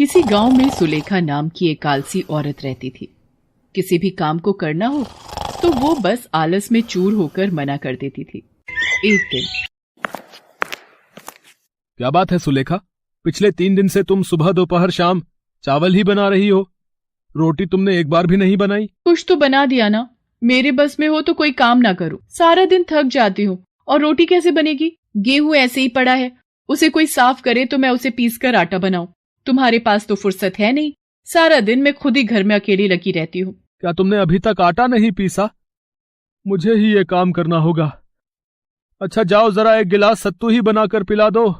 किसी गांव में सुलेखा नाम की एक आलसी औरत रहती थी। किसी भी काम को करना हो तो वो बस आलस में चूर होकर मना कर देती थी। एक दिन, क्या बात है सुलेखा, पिछले 3 दिन से तुम सुबह दोपहर शाम चावल ही बना रही हो, रोटी तुमने एक बार भी नहीं बनाई। कुछ तो बना दिया ना, मेरे बस में हो तो कोई काम ना करूं। सारा दिन थक जाती हूँ और रोटी कैसे बनेगी? गेहूं ऐसे ही पड़ा है, उसे कोई साफ करे तो मैं उसे पीस कर आटा बनाऊं। तुम्हारे पास तो फुर्सत है नहीं, सारा दिन मैं खुद ही घर में अकेली लगी रहती हूँ। क्या तुमने अभी तक आटा नहीं पीसा? मुझे ही ये काम करना होगा। अच्छा जाओ, जरा एक गिलास सत्तू ही बनाकर पिला दो।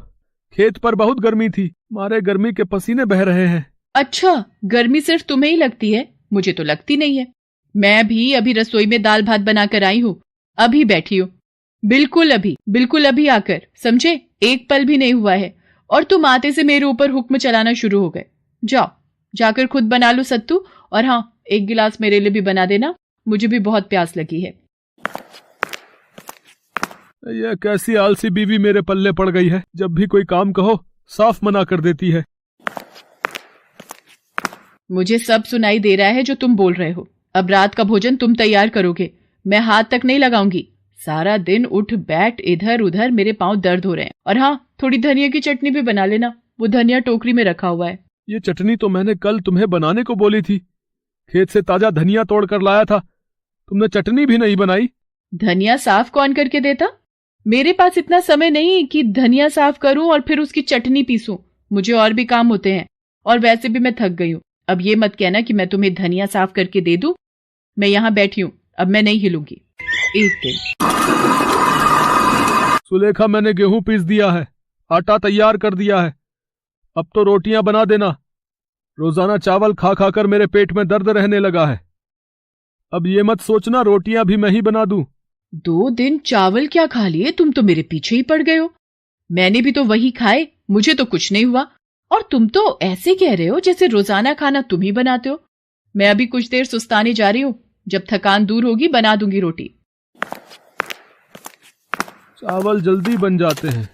खेत पर बहुत गर्मी थी, मारे गर्मी के पसीने बह रहे हैं। अच्छा, गर्मी सिर्फ तुम्हें ही लगती है, मुझे तो लगती नहीं है। मैं भी अभी रसोई में दाल भात बनाकर आई हूँ, अभी बैठी हूँ। बिल्कुल अभी आकर, समझे? एक पल भी नहीं हुआ है और तुम आते से मेरे ऊपर हुक्म चलाना शुरू हो गए। जाओ, जाकर खुद बना लो सत्तू, और हाँ, एक गिलास मेरे लिए भी बना देना, मुझे भी बहुत प्यास लगी है। यह कैसी आलसी बीवी मेरे पल्ले पड़ गई है, जब भी कोई काम कहो साफ मना कर देती है। मुझे सब सुनाई दे रहा है जो तुम बोल रहे हो। अब रात का भोजन तुम तैयार करोगे, मैं हाथ तक नहीं लगाऊंगी। सारा दिन उठ बैठ इधर उधर मेरे पांव दर्द हो रहे हैं। और हाँ, थोड़ी धनिया की चटनी भी बना लेना, वो धनिया टोकरी में रखा हुआ है। ये चटनी तो मैंने कल तुम्हें बनाने को बोली थी, खेत से ताजा धनिया तोड़ कर लाया था, तुमने चटनी भी नहीं बनाई। धनिया साफ कौन करके देता? मेरे पास इतना समय नहीं कि धनिया साफ करूं और फिर उसकी चटनी पीसूं। मुझे और भी काम होते हैं, और वैसे भी मैं थक गई हूं। अब ये मत कहना कि मैं तुम्हें धनिया साफ करके दे दूं। मैं यहाँ बैठी हूँ, अब मैं नहीं हिलूंगी। एक दिन, सुलेखा, मैंने गेहूं पीस दिया है, आटा तैयार कर दिया है, अब तो रोटियां बना देना। रोजाना चावल खा खाकर मेरे पेट में दर्द रहने लगा है। अब ये मत सोचना रोटियां भी मैं ही बना दूं। 2 दिन चावल क्या खा लिए? तुम तो मेरे पीछे ही पड़ गए हो। मैंने भी तो वही खाए, मुझे तो कुछ नहीं हुआ। और तुम तो ऐसे कह रहे हो जैसे रोजाना खाना तुम ही बनाते हो। मैं अभी कुछ देर सुस्ताने जा रही हूँ, जब थकान दूर होगी बना दूंगी रोटी। चावल जल्दी बन जाते हैं,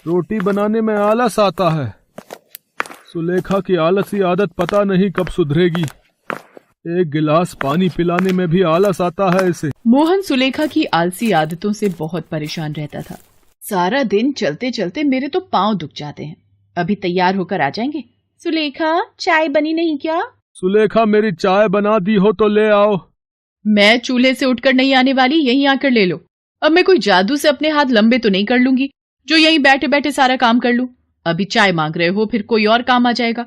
रोटी बनाने में आलस आता है। सुलेखा की आलसी आदत पता नहीं कब सुधरेगी। एक गिलास पानी पिलाने में भी आलस आता है इसे। मोहन सुलेखा की आलसी आदतों से बहुत परेशान रहता था। सारा दिन चलते चलते मेरे तो पांव दुख जाते हैं। अभी तैयार होकर आ जाएंगे। सुलेखा, चाय बनी नहीं क्या? सुलेखा, मेरी चाय बना दी हो तो ले आओ। मैं चूल्हे से उठकर नहीं आने वाली, यहीं आकर ले लो। अब मैं कोई जादू से अपने हाथ लंबे तो नहीं कर लूंगी जो यहीं बैठे बैठे सारा काम कर लूं। अभी चाय मांग रहे हो, फिर कोई और काम आ जाएगा।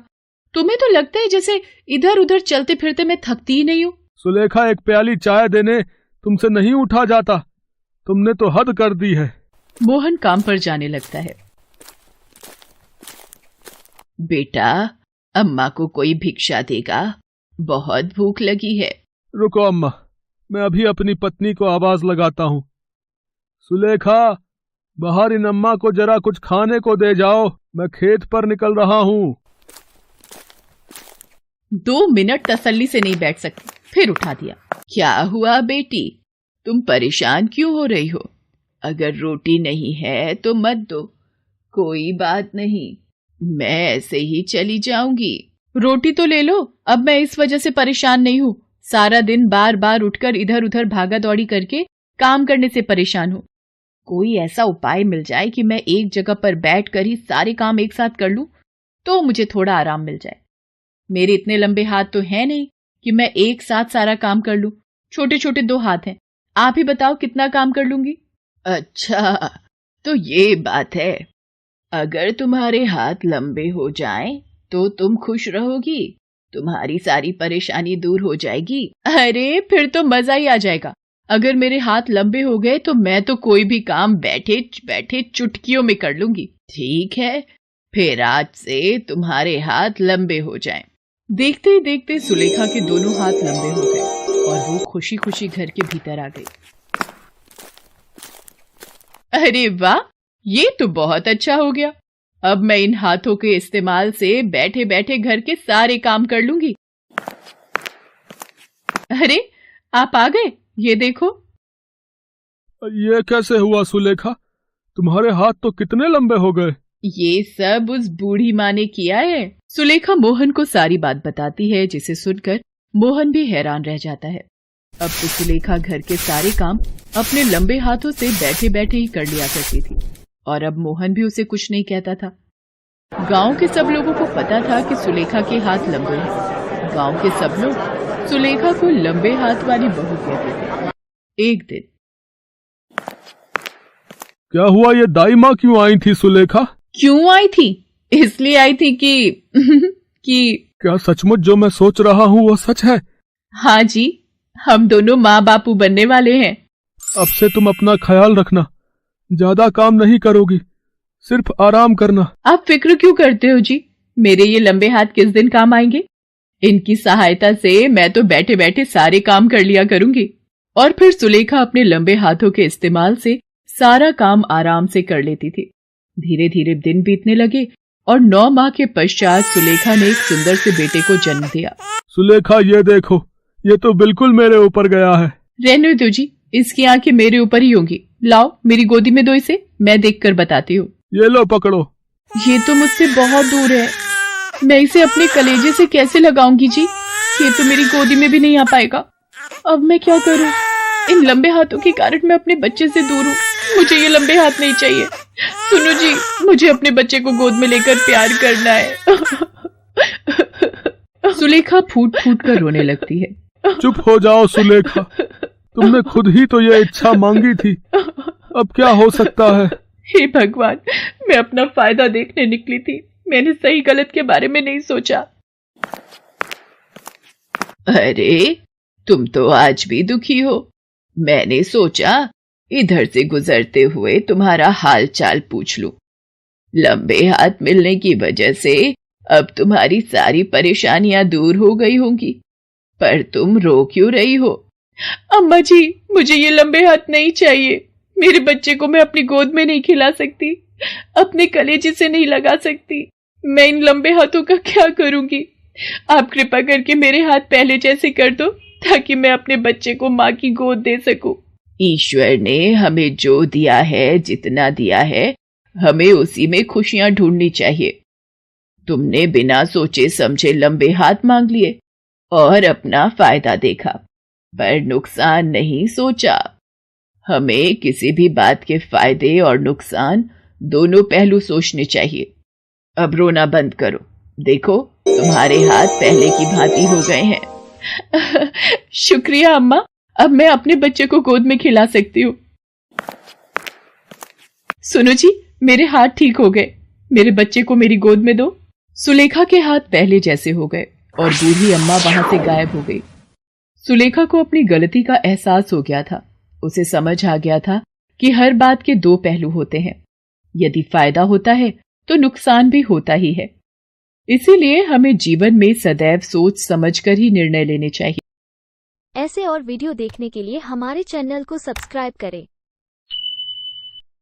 तुम्हें तो लगता है जैसे इधर उधर चलते फिरते मैं थकती ही नहीं हूँ। सुलेखा, एक प्याली चाय देने तुमसे नहीं उठा जाता, तुमने तो हद कर दी है। मोहन काम पर जाने लगता है। बेटा, अम्मा को कोई भिक्षा देगा, बहुत भूख लगी है। रुको अम्मा, मैं अभी अपनी पत्नी को आवाज लगाता हूँ। सुलेखा, बाहर इन अम्मा को जरा कुछ खाने को दे जाओ, मैं खेत पर निकल रहा हूँ। 2 मिनट तसल्ली से नहीं बैठ सकती, फिर उठा दिया। क्या हुआ बेटी, तुम परेशान क्यों हो रही हो? अगर रोटी नहीं है तो मत दो, कोई बात नहीं, मैं ऐसे ही चली जाऊंगी। रोटी तो ले लो, अब मैं इस वजह से परेशान नहीं हूँ। सारा दिन बार बार उठकर इधर उधर भागा दौड़ी करके काम करने से परेशान हूँ। कोई ऐसा उपाय मिल जाए कि मैं एक जगह पर बैठ कर ही सारे काम एक साथ कर लूं, तो मुझे थोड़ा आराम मिल जाए। मेरे इतने लंबे हाथ तो है नहीं कि मैं एक साथ सारा काम कर लूं। छोटे छोटे 2 हाथ हैं। आप ही बताओ कितना काम कर लूंगी? अच्छा, तो ये बात है। अगर तुम्हारे हाथ लंबे हो जाएं तो तुम खुश रहोगी, तुम्हारी सारी परेशानी दूर हो जाएगी। अरे, फिर तो मजा ही आ जाएगा। अगर मेरे हाथ लंबे हो गए तो मैं तो कोई भी काम बैठे बैठे चुटकियों में कर लूंगी। ठीक है, फिर आज से तुम्हारे हाथ लंबे हो जाएं। देखते ही देखते सुलेखा के दोनों हाथ लंबे हो गए और वो खुशी खुशी घर के भीतर आ गई। अरे वाह, ये तो बहुत अच्छा हो गया। अब मैं इन हाथों के इस्तेमाल से बैठे बैठे घर के सारे काम कर लूंगी। अरे, आप आ गए, ये देखो। ये कैसे हुआ सुलेखा, तुम्हारे हाथ तो कितने लंबे हो गए। ये सब उस बूढ़ी माँ ने किया है। सुलेखा मोहन को सारी बात बताती है, जिसे सुनकर मोहन भी हैरान रह जाता है। अब तो सुलेखा घर के सारे काम अपने लंबे हाथों से बैठे बैठे ही कर लिया करती थी, और अब मोहन भी उसे कुछ नहीं कहता था। गांव के सब लोगों को पता था कि सुलेखा के हाथ लंबे हैं। गांव के सब लोग सुलेखा को लंबे हाथ वाली बहू कहते थे। एक दिन, क्या हुआ, ये दाई माँ क्यों आई थी सुलेखा? क्यों आई थी? इसलिए आई थी कि क्या सचमुच जो मैं सोच रहा हूँ वो सच है? हाँ जी, हम दोनों माँ बापू बनने वाले हैं। अब से तुम अपना ख्याल रखना, ज्यादा काम नहीं करोगी, सिर्फ आराम करना। आप फिक्र क्यों करते हो जी? मेरे ये लंबे हाथ किस दिन काम आएंगे? इनकी सहायता से मैं तो बैठे बैठे सारे काम कर लिया करूंगी। और फिर सुलेखा अपने लंबे हाथों के इस्तेमाल से सारा काम आराम से कर लेती थी। धीरे धीरे दिन बीतने लगे और 9 माह के पश्चात सुलेखा ने एक सुंदर से बेटे को जन्म दिया। सुलेखा, ये देखो, ये तो बिल्कुल मेरे ऊपर गया है। रहने दो जी, इसकी आंखें मेरे ऊपर ही होंगी। लाओ मेरी गोदी में दो इसे, मैं देखकर बताती हूँ। ये लो पकड़ो। ये तो मुझसे बहुत दूर है, मैं इसे अपने कलेजे से कैसे लगाऊंगी जी? ये तो मेरी गोदी में भी नहीं आ पाएगा। अब मैं क्या करूँ? इन लंबे हाथों के कारण मैं अपने बच्चे से दूर हूँ। मुझे ये लंबे हाथ नहीं चाहिए। सुनो जी, मुझे अपने बच्चे को गोद में लेकर प्यार करना है। सुलेखा फूट फूट कर रोने लगती है। चुप हो जाओ सुलेखा, तुमने खुद ही तो ये इच्छा मांगी थी, अब क्या हो सकता है? हे भगवान, मैं अपना फायदा देखने निकली थी, मैंने सही गलत के बारे में नहीं सोचा। अरे, तुम तो आज भी दुखी हो। मैंने सोचा इधर से गुजरते हुए तुम्हारा हाल चाल पूछ लूं। लंबे हाथ मिलने की वजह से अब तुम्हारी सारी परेशानियां दूर हो गई होंगी, पर तुम रो क्यों रही हो? अम्मा जी, मुझे ये लंबे हाथ नहीं चाहिए। मेरे बच्चे को मैं अपनी गोद में नहीं खिला सकती, अपने कलेजे से नहीं लगा सकती। मैं इन लंबे हाथों का क्या करूंगी? आप कृपा करके मेरे हाथ पहले जैसे कर दो, ताकि मैं अपने बच्चे को माँ की गोद दे सकूं। ईश्वर ने हमें जो दिया है, जितना दिया है, हमें उसी में खुशियां ढूंढनी चाहिए। तुमने बिना सोचे समझे लंबे हाथ मांग लिए और अपना फायदा देखा, पर नुकसान नहीं सोचा। हमें किसी भी बात के फायदे और नुकसान दोनों पहलू सोचने चाहिए। अब रोना बंद करो, देखो तुम्हारे हाथ पहले की भांति हो गए हैं। शुक्रिया अम्मा, अब मैं अपने बच्चे को गोद में खिला सकती हूँ। सुनो जी, मेरे हाथ ठीक हो गए, मेरे बच्चे को मेरी गोद में दो। सुलेखा के हाथ पहले जैसे हो गए और बूढ़ी अम्मा वहां से गायब हो गई। सुलेखा को अपनी गलती का एहसास हो गया था। उसे समझ आ गया था कि हर बात के 2 पहलू होते हैं। यदि फायदा होता है तो नुकसान भी होता ही है। इसीलिए हमें जीवन में सदैव सोच समझकर ही निर्णय लेने चाहिए। ऐसे और वीडियो देखने के लिए हमारे चैनल को सब्सक्राइब करें।